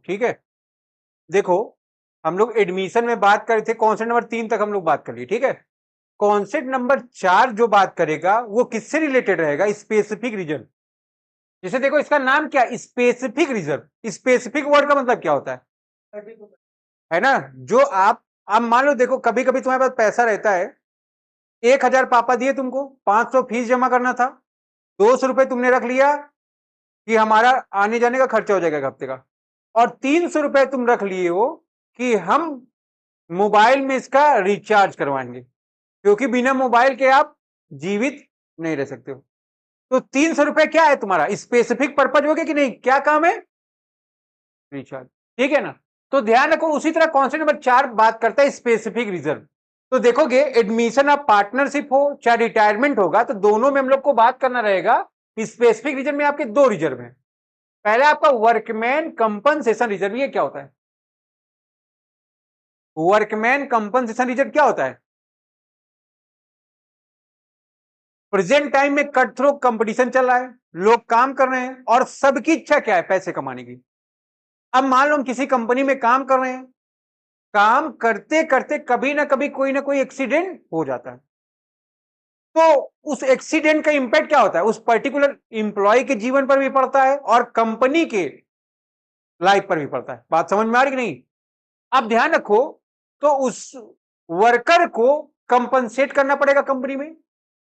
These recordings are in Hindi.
ठीक है। देखो हम लोग एडमिशन में बात कर रहे थे, कॉन्सेप्ट नंबर 3 तक हम लोग बात कर लिए, ठीक है। कॉन्सेप्ट नंबर 4 जो बात करेगा वो किससे रिलेटेड रहेगा? Specific reserve. जैसे देखो इसका नाम क्या, स्पेसिफिक रिजर्व। स्पेसिफिक वर्ड का मतलब क्या होता है ना? जो आप मान लो, देखो कभी कभी तुम्हारे पास पैसा रहता है, 1,000 पापा दिए तुमको, 500 फीस जमा करना था, 200 रुपए तुमने रख लिया कि हमारा आने जाने का खर्चा हो जाएगा एक हफ्ते का, और 300 रुपए तुम रख लिए हो कि हम मोबाइल में इसका रिचार्ज करवाएंगे, क्योंकि बिना मोबाइल के आप जीवित नहीं रह सकते हो। तो 300 रुपए क्या है तुम्हारा? स्पेसिफिक पर्पज हो गया कि नहीं? क्या काम है? रिचार्ज, ठीक है ना। तो ध्यान रखो, उसी तरह कॉन्सेप्ट नंबर 4 बात करता है स्पेसिफिक रिजर्व। तो देखोगे एडमिशन ऑफ पार्टनरशिप हो चाहे रिटायरमेंट होगा, तो दोनों में हम लोग को बात करना रहेगा। स्पेसिफिक रिजर्व में आपके 2 रिजर्व हैं। पहला आपका वर्कमैन कंपनसेशन रिजर्व। ये क्या होता है? वर्कमैन कंपनसेशन रिजर्व क्या होता है? प्रेजेंट टाइम में कट थ्रो कंपटीशन चल रहा है, लोग काम कर रहे हैं और सबकी इच्छा क्या है? पैसे कमाने की। अब मान लो हम किसी कंपनी में काम कर रहे हैं, काम करते करते कभी ना कभी कोई ना कोई एक्सीडेंट हो जाता है, तो उस एक्सीडेंट का इंपैक्ट क्या होता है? उस पर्टिकुलर इंप्लॉय के जीवन पर भी पड़ता है और कंपनी के लाइफ पर भी पड़ता है। बात समझ में आ रही कि नहीं? अब ध्यान रखो, तो उस वर्कर को कंपनसेट करना पड़ेगा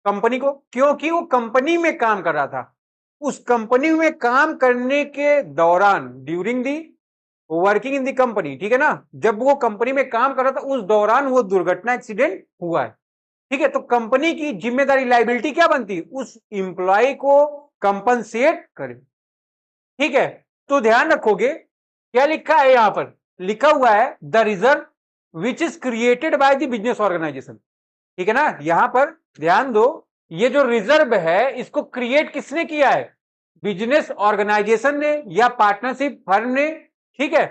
कंपनी को, क्योंकि वो कंपनी में काम कर रहा था। उस कंपनी में काम करने के दौरान, during the working in the company, ठीक है ना, जब वो कंपनी में काम कर रहा था उस दौरान वो दुर्घटना एक्सीडेंट हुआ है, ठीक है। तो कंपनी की जिम्मेदारी, लायबिलिटी क्या बनती है? उस इंप्लॉय को कंपनसेट करे, ठीक है। तो ध्यान रखोगे क्या लिखा है यहां पर? लिखा हुआ है the reserve which is created by the business organisation, ठीक है ना। यहां पर ध्यान दो, ये जो रिजर्व है इसको क्रिएट किसने किया है? बिजनेस ऑर्गेनाइजेशन ने या पार्टनरशिप फर्म ने, ठीक है,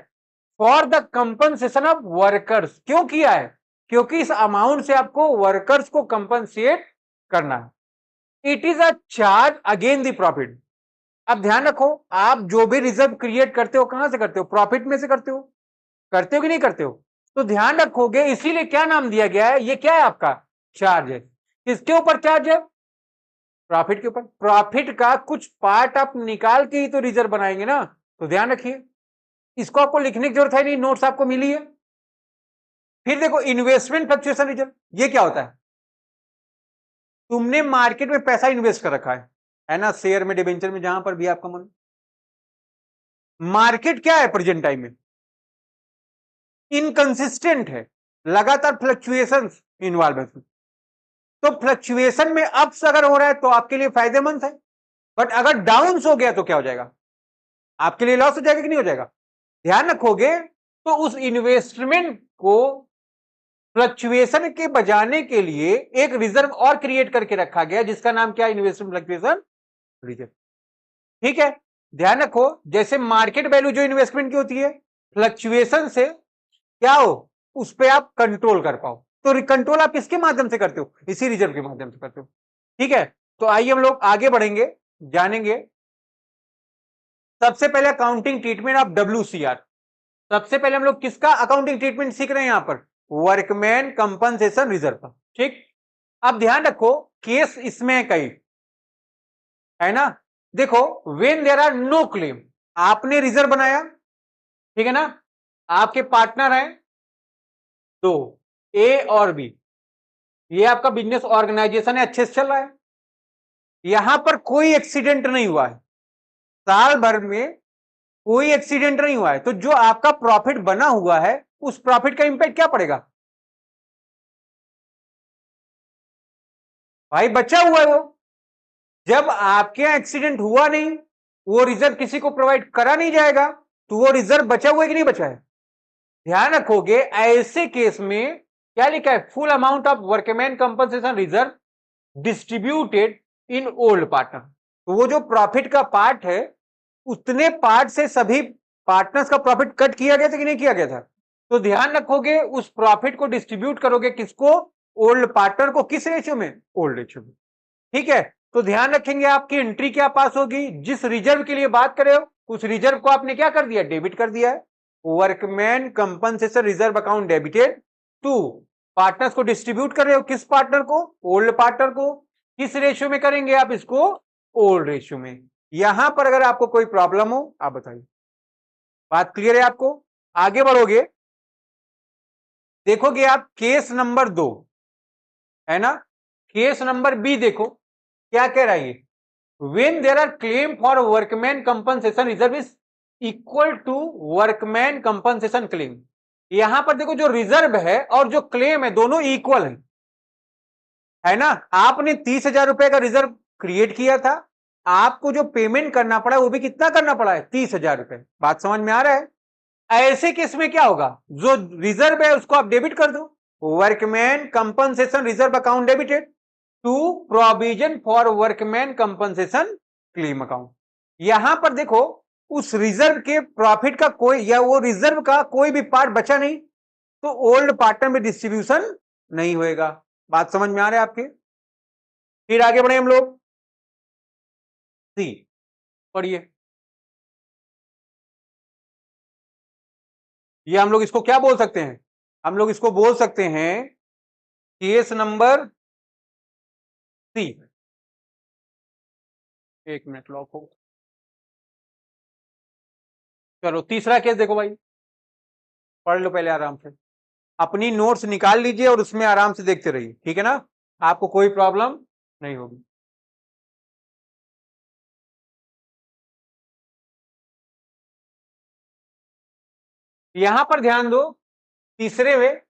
for the compensation of workers. क्यों किया है? क्योंकि इस अमाउंट से आपको वर्कर्स को कंपनसेट करना है। It is a charge again the profit. अब ध्यान रखो, आप जो भी रिजर्व क्रिएट करते हो कहां से करते हो? प्रॉफिट में से करते हो कि नहीं करते हो? तो ध्यान रखोगे, इसीलिए क्या नाम दिया गया है? ये क्या है आपका? चार्ज है। किसके ऊपर चार्ज है? प्रॉफिट के ऊपर। प्रॉफिट का कुछ पार्ट आप निकाल के ही तो रिजर्व बनाएंगे ना, तो ध्यान रखिए, इसको आपको लिखने की जरूरत है नहीं, नोट्स आपको मिली है। फिर देखो इन्वेस्टमेंट फ्लक्चुएशन रिजर्व, ये क्या होता है? तुमने मार्केट में पैसा इन्वेस्ट कर रखा है ना, शेयर में, डिबेंचर में, जहां पर भी आपका मन। मार्केट क्या है प्रेजेंट टाइम में? इनकंसिस्टेंट है, लगातार फ्लक्चुएशंस इन्वॉल्व है। तो फ्लक्चुएशन में अप्स अगर हो रहा है तो आपके लिए फायदेमंद है, बट अगर डाउन्स हो गया तो क्या हो जाएगा? आपके लिए लॉस हो जाएगा कि नहीं हो जाएगा? ध्यान रखोगे, तो उस इन्वेस्टमेंट को फ्लक्चुएशन के बजाने के लिए एक रिजर्व और क्रिएट करके रखा गया, जिसका नाम क्या? इन्वेस्टमेंट फ्लक्चुएशन रिजर्व, ठीक है। ध्यान रखो, जैसे मार्केट वैल्यू जो इन्वेस्टमेंट की होती है, फ्लक्चुएशन से क्या हो? उस पर आप कंट्रोल कर पाओ। तो कंट्रोल आप किसके माध्यम से करते हो? इसी रिजर्व के माध्यम से करते हो, ठीक है। तो आइए हम लोग आगे बढ़ेंगे, जानेंगे। सबसे पहले अकाउंटिंग ट्रीटमेंट ऑफ WCR। सबसे पहले हम लोग किसका अकाउंटिंग ट्रीटमेंट सीख रहे हैं यहां पर? वर्कमैन कंपनसेशन रिजर्व का, ठीक। अब ध्यान रखो, केस इसमें है कई, है ना। देखो, when there are no claim, आपने रिजर्व बनाया, ठीक है ना, आपके पार्टनर हैं 2, ए और बी, ये आपका बिजनेस ऑर्गेनाइजेशन है, अच्छे से चल रहा है, यहां पर कोई एक्सीडेंट नहीं हुआ है, साल भर में कोई एक्सीडेंट नहीं हुआ है, तो जो आपका प्रॉफिट बना हुआ है उस प्रॉफिट का इंपैक्ट क्या पड़ेगा? भाई बचा हुआ है वो। जब आपके यहां एक्सीडेंट हुआ नहीं, वो रिजर्व किसी को प्रोवाइड करा नहीं जाएगा, तो वो रिजर्व बचा हुआ है कि नहीं बचा है? ध्यान रखोगे, ऐसे केस में क्या लिखा है? Full amount of workman compensation reserve distributed in old partner. तो वो जो प्रॉफिट का पार्ट है, उतने पार्ट से सभी पार्टनर्स का प्रॉफिट कट किया गया था कि नहीं किया गया था? तो ध्यान रखोगे, उस प्रॉफिट को डिस्ट्रीब्यूट करोगे किसको? ओल्ड पार्टनर को। किस रेशियो में? ओल्ड रेशियो में, ठीक है। तो ध्यान रखेंगे, आपकी एंट्री क्या पास होगी? जिस रिजर्व के लिए बात कर रहे हो उस रिजर्व को आपने क्या कर दिया? डेबिट कर दिया है, workman compensation reserve account debited to partners को डिस्ट्रीब्यूट कर रहे हो, किस पार्टनर को? ओल्ड पार्टनर को। किस रेशियो में करेंगे आप इसको? ओल्ड रेशियो में। यहां पर अगर आपको कोई प्रॉब्लम हो आप बताइए। बात क्लियर है आपको? आगे बढ़ोगे, देखोगे आप केस नंबर 2 है ना, केस नंबर बी देखो क्या कह रहा है ये, when there are claim for workman compensation reserve is equal to workman compensation claim. यहां पर देखो जो रिजर्व है और जो क्लेम है दोनों इक्वल है ना। आपने 30,000 रुपए का रिजर्व क्रिएट किया था, आपको जो पेमेंट करना पड़ा वो भी कितना करना पड़ा है? 30,000 रुपए। बात समझ में आ रहा है? ऐसे केस में क्या होगा, जो रिजर्व है उसको आप डेबिट कर दो, workman compensation reserve account debited to provision for workman compensation claim account. यहां पर देखो उस रिजर्व के प्रॉफिट का कोई या वो रिजर्व का कोई भी पार्ट बचा नहीं, तो ओल्ड पार्टनर में डिस्ट्रीब्यूशन नहीं होएगा। बात समझ में आ रहा है आपके? फिर आगे बढ़े हम लोग, सी पढ़िए। ये हम लोग इसको क्या बोल सकते हैं? हम लोग इसको बोल सकते हैं केस नंबर सी। एक मिनट लॉक हो, चलो तीसरा केस देखो भाई, पढ़ लो पहले आराम से, अपनी नोट्स निकाल लीजिए और उसमें आराम से देखते रहिए, ठीक है ना, आपको कोई प्रॉब्लम नहीं होगी। यहां पर ध्यान दो, तीसरे में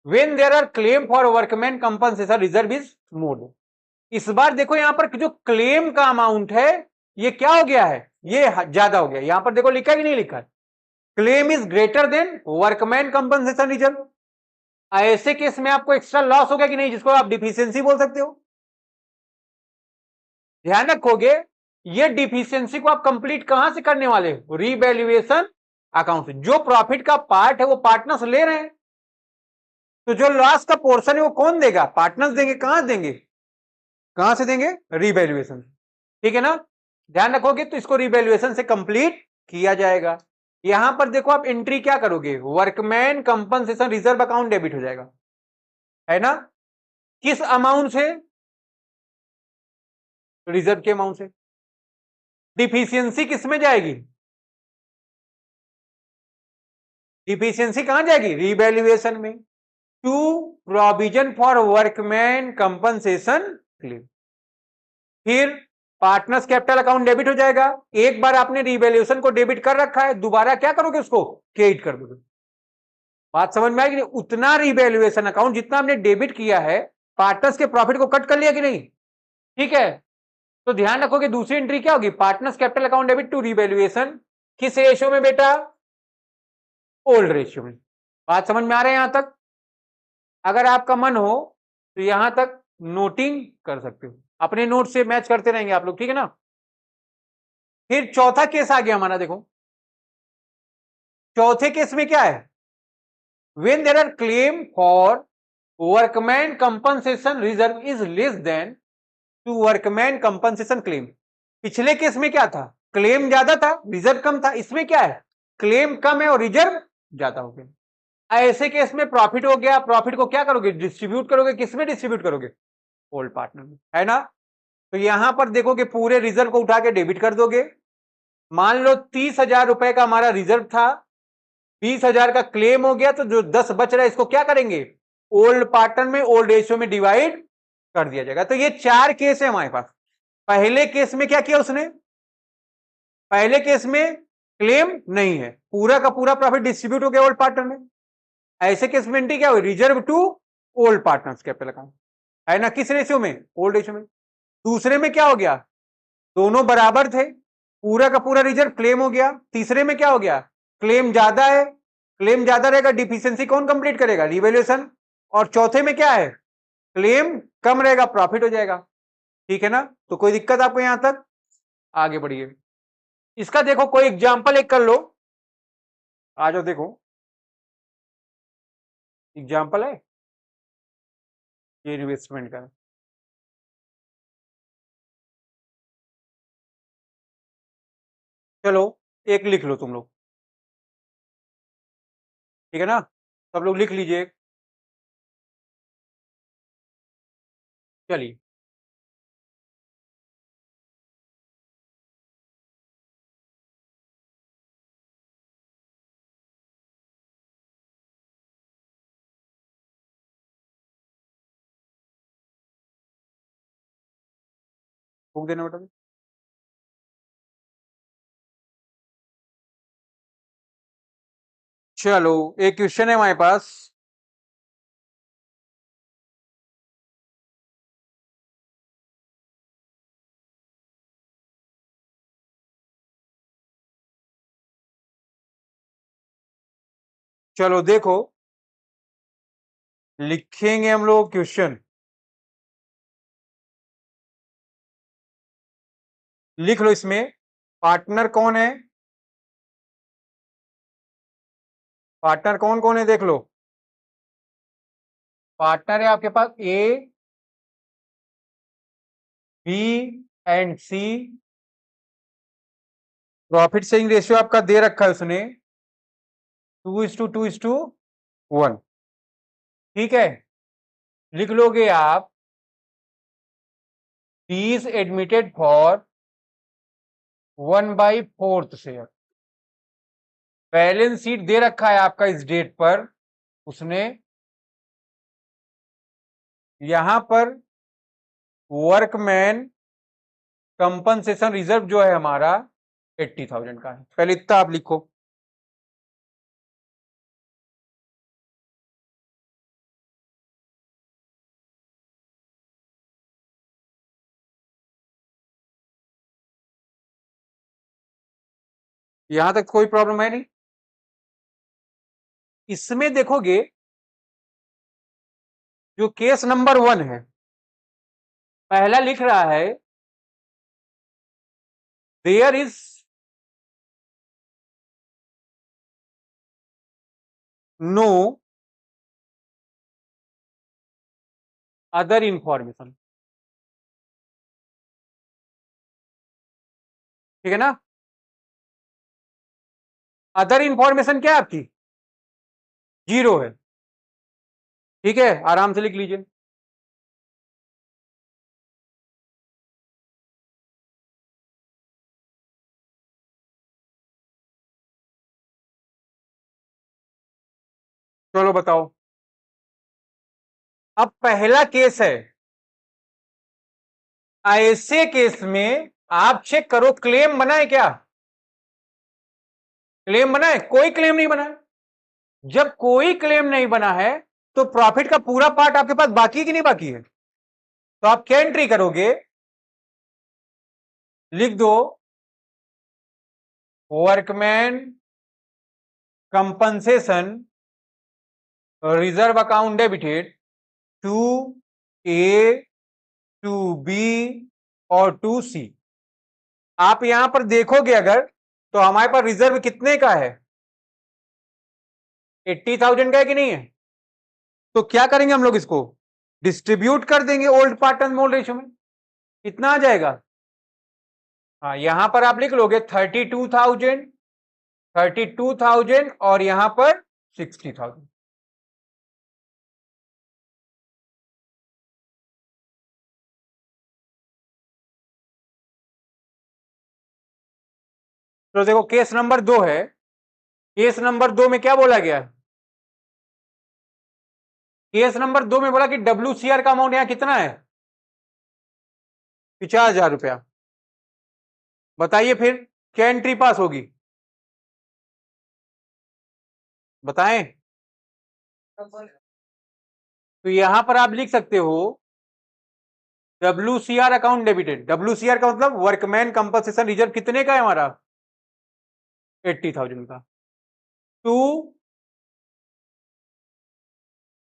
when there are claim for workman compensation reserve is more. इस बार देखो यहां पर जो क्लेम का अमाउंट है ये क्या हो गया है? ये ज्यादा हो गया। यहां पर देखो लिखा कि नहीं लिखा है, claim is greater than workman compensation reserve. ऐसे केस में आपको एक्स्ट्रा लॉस हो गया कि नहीं, जिसको आप डिफिशियंसी बोल सकते हो। ध्यान रखोगे ये डिफिशियंसी को आप कंप्लीट कहां से करने वाले हो? रीवैल्यूएशन अकाउंट से। जो प्रॉफिट का पार्ट है वो पार्टनर्स ले रहे हैं, तो जो लॉस का पोर्शन है वो कौन देगा? पार्टनर्स देंगे। कहां देंगे? कहां से देंगे? रीवैल्यूएशन। ठीक है ना, ध्यान रखोगे तो इसको रीवैल्यूएशन से कंप्लीट किया जाएगा। यहां पर देखो आप एंट्री क्या करोगे, workman compensation reserve account debit हो जाएगा, है ना। किस अमाउंट से? रिजर्व के अमाउंट से। डिफिशियंसी किस में जाएगी? डिफिशियंसी कहां जाएगी? रीवैल्यूएशन में, to provision for workman compensation claim. फिर पार्टनर्स कैपिटल अकाउंट डेबिट हो जाएगा। एक बार आपने रीवैल्यूएशन को डेबिट कर रखा है, दोबारा क्या करोगे? उसको क्रेडिट कर दोगे। बात समझ में आएगी? उतना रीवैल्यूएशन अकाउंट जितना आपने डेबिट किया है, पार्टनर्स के प्रॉफिट को कट कर लिया कि नहीं? ठीक है, तो ध्यान रखोगे दूसरी एंट्री क्या होगी, partners capital account debit to revaluation. किस रेशियो में बेटा? ओल्ड रेशियो में। बात समझ में आ रहा है यहां तक? अगर आपका मन हो तो यहां तक नोटिंग कर सकते हो, अपने नोट से मैच करते रहेंगे आप लोग, ठीक है ना। फिर चौथा केस आ गया हमारा, देखो चौथे केस में क्या है, when there are claim for workman compensation reserve is less than to workman compensation claim. पिछले केस में क्या था, क्लेम ज्यादा था रिजर्व कम था। इसमें क्या है, क्लेम कम है और रिजर्व ज्यादा हो गया। ऐसे केस में प्रॉफिट हो गया, प्रॉफिट को क्या करोगे? डिस्ट्रीब्यूट करोगे। किसमें डिस्ट्रीब्यूट करोगे? ओल्ड पार्टनर में, है ना। तो यहां पर देखोगे पूरे रिजर्व को उठा के डेबिट कर दोगे। मान लो 30,000 रुपए का हमारा रिजर्व था, 20,000 का क्लेम हो गया, तो जो 10 बच रहा है इसको क्या करेंगे? ओल्ड पार्टनर में ओल्ड रेशियो में डिवाइड कर दिया जाएगा। तो ये 4 केस है हमारे पास। पहले केस में क्या किया उसने, पहले केस में क्लेम नहीं है, पूरा का पूरा प्रॉफिट डिस्ट्रीब्यूट हो गया ओल्ड पार्टनर में। ऐसे केस में एंट्री क्या हुई, reserve to old partners capital account, है ना। किस रेशियो में? ओल्ड रेशियो में। दूसरे में क्या हो गया, दोनों बराबर थे, पूरा का पूरा रिजर्व क्लेम हो गया। तीसरे में क्या हो गया, क्लेम ज्यादा है, क्लेम ज्यादा रहेगा, डिफिशियंसी कौन कंप्लीट करेगा? रिवैल्यूएशन। और चौथे में क्या है, क्लेम कम रहेगा, प्रॉफिट हो जाएगा। ठीक है ना, तो कोई दिक्कत आपको यहां तक? आगे बढ़िए, इसका देखो कोई एग्जाम्पल एक कर लो। आ जाओ देखो, एग्जाम्पल है ये इन्वेस्टमेंट का। चलो एक लिख लो तुम लोग, ठीक है ना, सब लोग लिख लीजिए। चलिए बुक देना बेटा। चलो एक क्वेश्चन है हमारे पास। चलो देखो, लिखेंगे हम लोग क्वेश्चन। लिख लो इसमें, पार्टनर कौन है, पार्टनर कौन कौन है देख लो। पार्टनर है आपके पास A, B and C. Profit sharing ratio आपका दे रखा है उसने 2:2:1। ठीक है, लिख लोगे आप fees admitted for 1/4 share. Balance sheet दे रखा है आपका इस डेट पर उसने, यहां पर वर्कमैन कंपनसेशन रिजर्व जो है हमारा 80,000 का है। पहले इतना आप लिखो। यहां तक कोई प्रॉब्लम है नहीं। इसमें देखोगे जो केस नंबर 1 है, पहला लिख रहा है there is no other information. ठीक है ना, अदर इंफॉर्मेशन क्या है आपकी, 0 है। ठीक है, आराम से लिख लीजिए। चलो बताओ, अब पहला केस है, ऐसे केस में आप चेक करो क्लेम बना है क्या, क्लेम बना है, कोई क्लेम नहीं बना है। जब कोई क्लेम नहीं बना है तो प्रॉफिट का पूरा पार्ट आपके पास बाकी है कि नहीं बाकी है, तो आप क्या एंट्री करोगे, लिख दो workman compensation reserve account debited to A, to B और टू सी। आप यहां पर देखोगे अगर, तो हमारे पास रिजर्व कितने का है, 80,000 का है कि नहीं है। तो क्या करेंगे हम लोग, इसको डिस्ट्रीब्यूट कर देंगे ओल्ड पार्टनर मोल रेशियो में, कितना आ जाएगा। हाँ, यहां पर आप लिख लोगे 32,000, 32,000 और यहां पर 60,000। तो देखो केस नंबर 2 है, केस नंबर 2 में क्या बोला गया, केस नंबर 2 में बोला कि WCR का अमाउंट यहां कितना है, 50,000 रुपया। बताइए फिर क्या एंट्री पास होगी, बताएं। तो यहां पर आप लिख सकते हो WCR अकाउंट डेबिटेड, WCR का मतलब वर्कमैन कंपनसेशन रिजर्व कितने का है हमारा, 80,000 का, to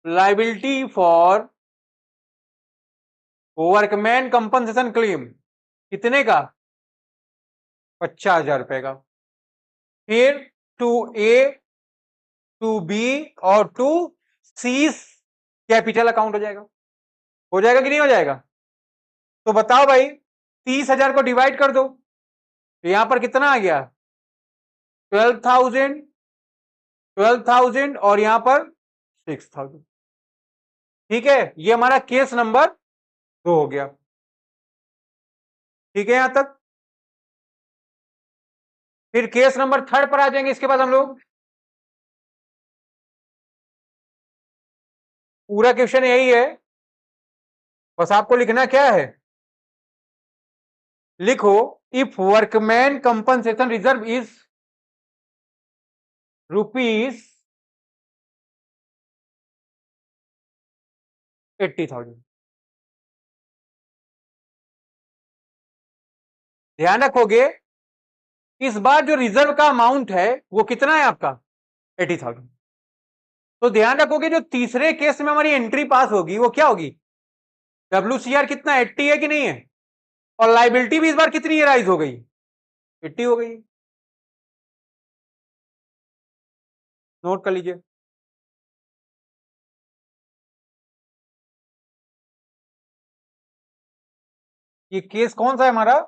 liability for workman compensation claim कितने का, 50,000 रुपए का। फिर टू ए, टू बी और टू सी कैपिटल अकाउंट हो जाएगा कि नहीं हो जाएगा। तो बताओ भाई, 30,000 को डिवाइड कर दो, तो यहां पर कितना आ गया, 12,000 12,000 और यहां पर 6,000। ठीक है, ये हमारा केस नंबर 2 हो गया। ठीक है यहां तक। फिर केस नंबर 3 पर आ जाएंगे इसके बाद हम लोग। पूरा क्वेश्चन यही है, बस आपको लिखना क्या है, लिखो if workman compensation reserve is rupees 80,000। ध्यान रखोगे इस बार जो रिजर्व का अमाउंट है वो कितना है आपका, 80,000। तो ध्यान रखोगे जो तीसरे केस में हमारी एंट्री पास होगी वो क्या होगी, WCR कितना 80 है कि नहीं है, और लाइबिलिटी भी इस बार कितनी राइज हो गई, 80 हो गई। नोट कर लीजिए। ये केस कौन सा है हमारा,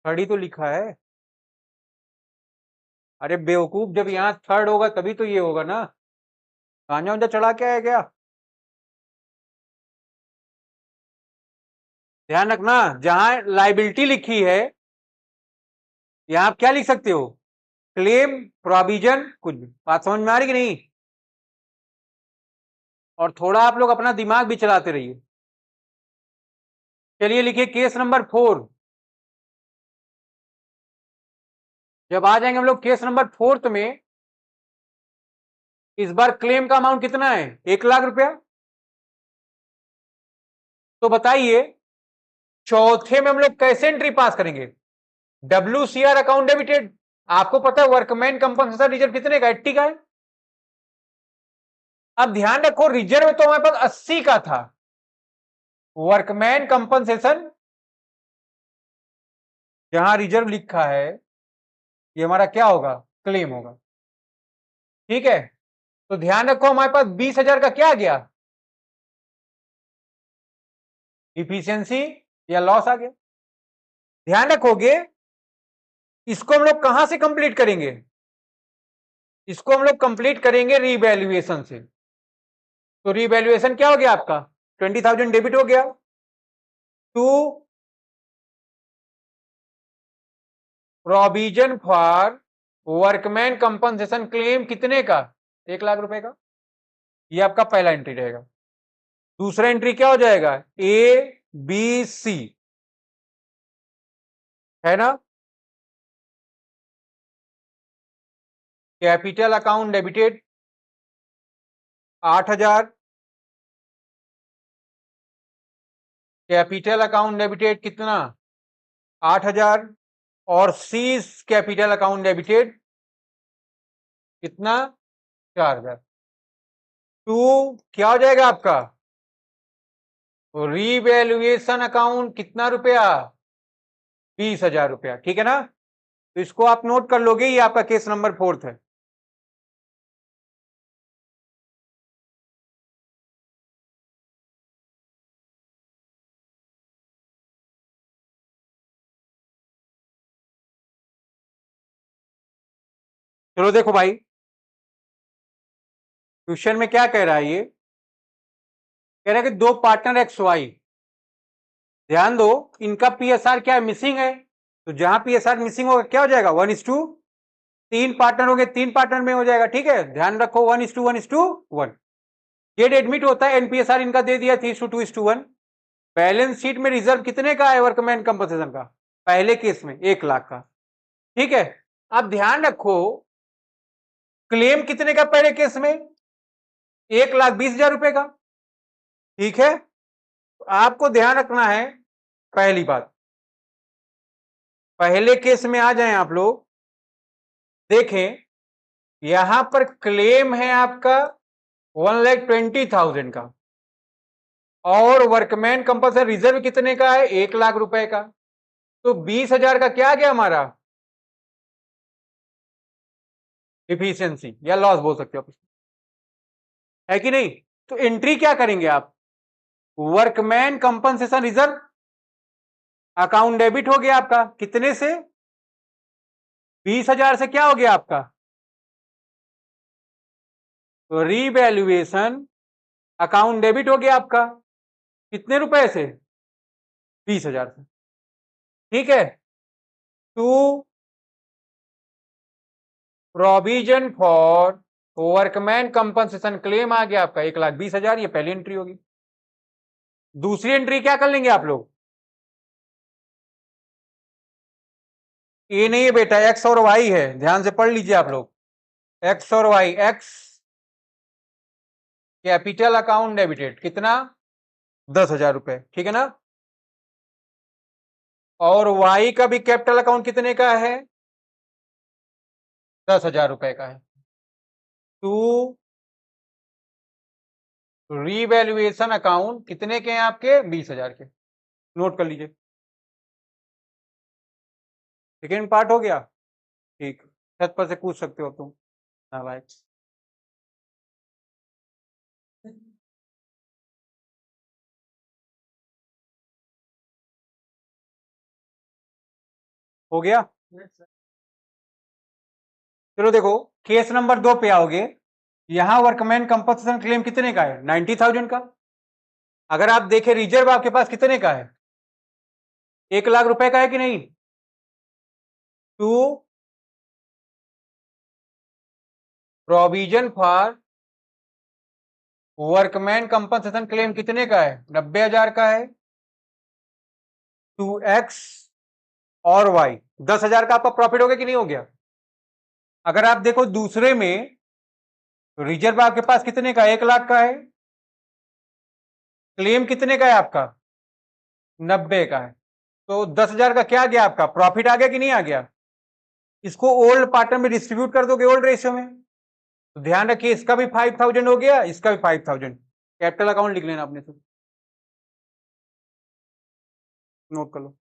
3rd ही तो लिखा है। अरे बेवकूफ, जब यहां 3rd होगा तभी तो ये होगा ना, गांजा उंजा चढ़ा के आया क्या। ध्यान रखना जहां लाइबिलिटी लिखी है यहां आप क्या लिख सकते हो, क्लेम, प्रोविजन, कुछ भी। बात समझ में आ रही कि नहीं, और थोड़ा आप लोग अपना दिमाग भी चलाते रहिए। चलिए लिखिए केस नंबर 4। जब आ जाएंगे हम लोग केस नंबर 4 में, इस बार क्लेम का अमाउंट कितना है, 1 लाख रुपया। तो बताइए चौथे में हम लोग कैसे एंट्री पास करेंगे, WCR अकाउंट डेबिटेड। आपको पता है वर्कमैन कंपनसेशन रिजर्व कितने का, 80 का है। अब ध्यान रखो रिजर्व तो हमारे पास 80 का था, वर्कमैन कंपनसेशन जहां रिजर्व लिखा है ये हमारा क्या होगा, क्लेम होगा। ठीक है, तो ध्यान रखो हमारे पास 20,000 का क्या आ गया, इफिशियंसी या लॉस आ गया। ध्यान रखोगे इसको हम लोग कहां से कंप्लीट करेंगे, इसको हम लोग कंप्लीट करेंगे रीवैल्यूएशन से। तो रीवैल्यूएशन क्या हो गया आपका, 20,000 डेबिट हो गया to provision for workman compensation claim कितने का, 1 लाख रुपए का। ये आपका पहला एंट्री रहेगा। दूसरा एंट्री क्या हो जाएगा, ABC, है ना, capital account debited 8,000, capital account debited कितना, 8,000, और सी कैपिटल अकाउंट डेबिटेड कितना, 4,000। टू क्या हो जाएगा आपका, रीवैल्यूएशन अकाउंट कितना रुपया, 20,000 रुपया। ठीक है ना, तो इसको आप नोट कर लोगे, ये आपका केस नंबर 4 है। चलो देखो भाई क्वेश्चन में क्या कह रहा है, ये कह रहा है कि 2 पार्टनर XY, ध्यान दो इनका PSR क्या है, मिसिंग है। तो जहां PSR मिसिंग होगा क्या हो जाएगा, 1:2। 3 पार्टनर हो गए, 3 पार्टनर में हो जाएगा। ठीक है, ध्यान रखो 1:1:1। गेट एडमिट होता है, NPSR इनका दे दिया 3:2:1। बैलेंस शीट में रिजर्व कितने का है वर्कमैन कंपनसेशन का, पहले केस में 1 लाख का। ठीक है, अब ध्यान रखो क्लेम कितने का पहले केस में, 1,20,000 रुपए का। ठीक है, तो आपको ध्यान रखना है पहली बात, पहले केस में आ जाएं आप लोग, देखें यहां पर क्लेम है आपका 1,20,000 का, और वर्कमैन कंपल्सरी रिजर्व कितने का है, 1 लाख रुपए का। तो 20,000 का क्या आ गया हमारा, इफिशियंसी या लॉस बोल सकते हो आप, है कि नहीं। तो एंट्री क्या करेंगे आप, workman compensation reserve account debit हो गया आपका कितने से, 20,000 से क्या हो गया आपका? तो रीवैल्यूएशन अकाउंट डेबिट हो गया आपका। कितने रुपए से? 20,000 से। ठीक है। To provision for workman compensation claim आ गया आपका 1,20,000। ये पहली एंट्री होगी। दूसरी एंट्री क्या कर लेंगे आप लोग? ये नहीं है बेटा, एक्स और वाई है, ध्यान से पढ़ लीजिए आप लोग। एक्स और Y, X capital account debited कितना? 10,000 रुपए, ठीक है ना। और वाई का भी कैपिटल अकाउंट कितने का है? 10,000 रुपए का है। टू रीवैल्यूएशन अकाउंट कितने के हैं आपके? 20,000 के। नोट कर लीजिए। सेकेंड पार्ट हो गया। ठीक, छत पर से पूछ सकते हो तुम। नालायक। हो गया। चलो देखो, केस नंबर 2 पे आओगे। यहां वर्कमैन कंपनसेशन क्लेम कितने का है? 90,000 का। अगर आप देखें रिजर्व आपके पास कितने का है? 1,00,000 रुपए का है कि नहीं? To provision for workman compensation claim कितने का है? 90,000 का है। 2x और y 10,000 का आपका प्रॉफिट हो गया कि नहीं हो गया? अगर आप देखो दूसरे में, रिजर्व आपके पास कितने का? 1,00,000 का है। क्लेम कितने का है आपका? 90 का है। तो 10,000 का क्या गया आपका? प्रॉफिट आ गया कि नहीं आ गया? इसको ओल्ड पार्टनर में डिस्ट्रीब्यूट कर दोगे, ओल्ड रेशियो में। तो ध्यान रखिए, इसका भी 5,000 हो गया, इसका भी 5,000। कैपिटल अकाउंट लिख लेना अपने से, नोट कर लो।